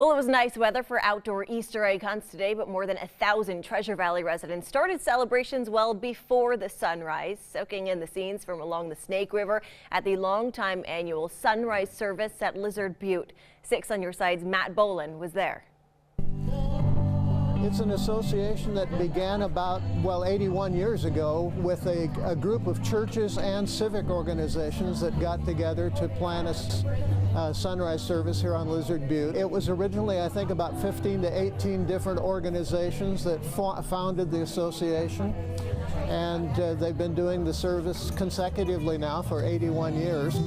Well, it was nice weather for outdoor Easter egg hunts today, but more than 1,000 Treasure Valley residents started celebrations well before the sunrise, soaking in the scenes from along the Snake River at the longtime annual sunrise service at Lizard Butte. 6 on Your Side's Matt Bowlin was there. It's an association that began about, 81 years ago with a group of churches and civic organizations that got together to plan a sunrise service here on Lizard Butte. It was originally, I think, about 15 to 18 different organizations that founded the association, and they've been doing the service consecutively now for 81 years.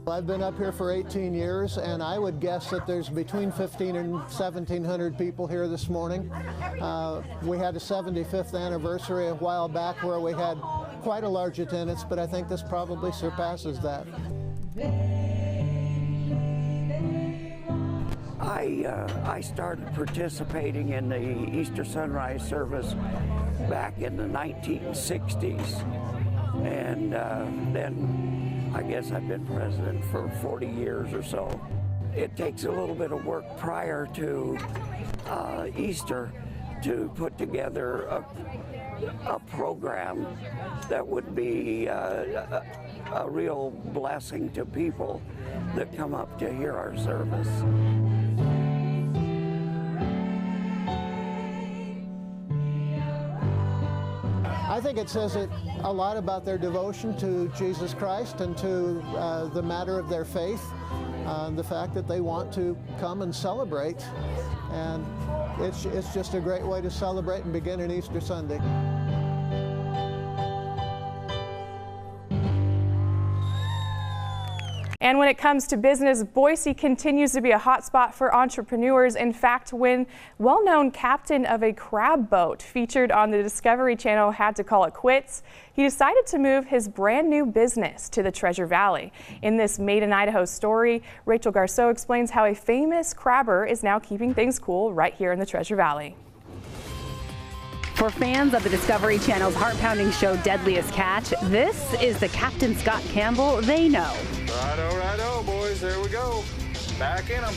I've been up here for 18 years, and I would guess that there's between 1,500 and 1,700 people here this morning. We had a 75th anniversary a while back where we had quite a large attendance, but I think this probably surpasses that. I started participating in the Easter sunrise service back in the 1960s, and then I guess I've been president for 40 years or so. It takes a little bit of work prior to Easter to put together a program that would be a real blessing to people that come up to hear our service. I think it says a lot about their devotion to Jesus Christ and to the matter of their faith, the fact that they want to come and celebrate, and it's just a great way to celebrate and begin an Easter Sunday. And when it comes to business, Boise continues to be a hotspot for entrepreneurs. In fact, when well-known captain of a crab boat featured on the Discovery Channel had to call it quits, he decided to move his brand new business to the Treasure Valley. In this Made in Idaho story, Rachel Garceau explains how a famous crabber is now keeping things cool right here in the Treasure Valley. For fans of the Discovery Channel's heart-pounding show Deadliest Catch, this is the Captain Scott Campbell they know. Righto, boys, there we go. Back in them.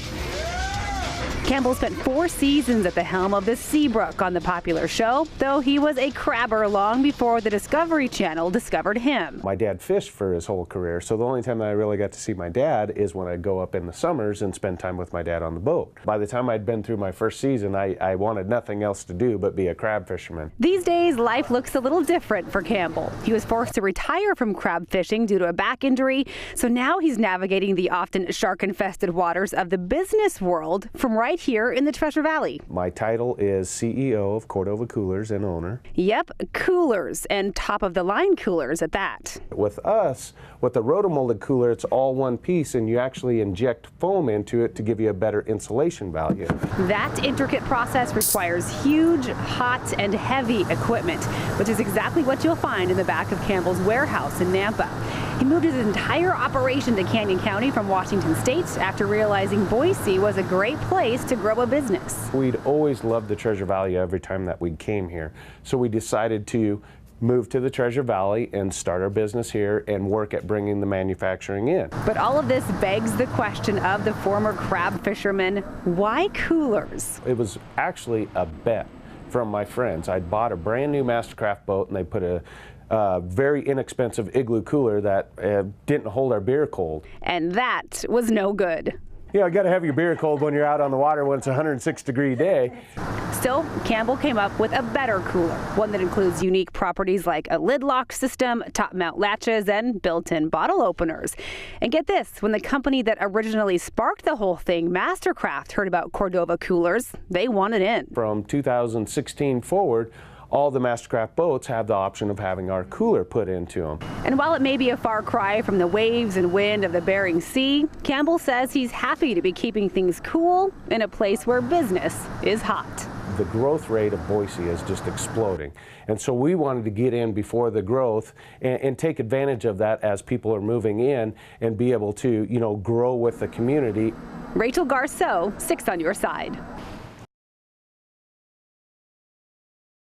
Campbell spent 4 seasons at the helm of the Seabrook on the popular show, though he was a crabber long before the Discovery Channel discovered him. My dad fished for his whole career, so the only time that I really got to see my dad is when I'd go up in the summers and spend time with my dad on the boat. By the time I'd been through my first season, I wanted nothing else to do but be a crab fisherman. These days, life looks a little different for Campbell. He was forced to retire from crab fishing due to a back injury, so now he's navigating the often shark-infested waters of the business world from right here in the Treasure Valley. My title is CEO of Cordova Coolers and owner. Yep, coolers, and top-of-the-line coolers at that. With us, with the rotomolded cooler, it's all one piece, and you actually inject foam into it to give you a better insulation value. That intricate process requires huge, hot, and heavy equipment, which is exactly what you'll find in the back of Campbell's warehouse in Nampa. He moved his entire operation to Canyon County from Washington State after realizing Boise was a great place to grow a business. We'd always loved the Treasure Valley every time that we came here, so we decided to move to the Treasure Valley and start our business here and work at bringing the manufacturing in. But all of this begs the question of the former crab fisherman, why coolers? It was actually a bet from my friends. I'd bought a brand new Mastercraft boat, and they put a very inexpensive igloo cooler that didn't hold our beer cold. And that was no good. You know, you gotta have your beer cold when you're out on the water when it's a 106-degree day. Still, Campbell came up with a better cooler, one that includes unique properties like a lid lock system, top mount latches, and built-in bottle openers. And get this, when the company that originally sparked the whole thing, Mastercraft, heard about Cordova coolers, they wanted in. From 2016 forward, all the Mastercraft boats have the option of having our cooler put into them. And while it may be a far cry from the waves and wind of the Bering Sea, Campbell says he's happy to be keeping things cool in a place where business is hot. The growth rate of Boise is just exploding. And so we wanted to get in before the growth and take advantage of that as people are moving in and be able to, grow with the community. Rachel Garceau, 6 on Your Side.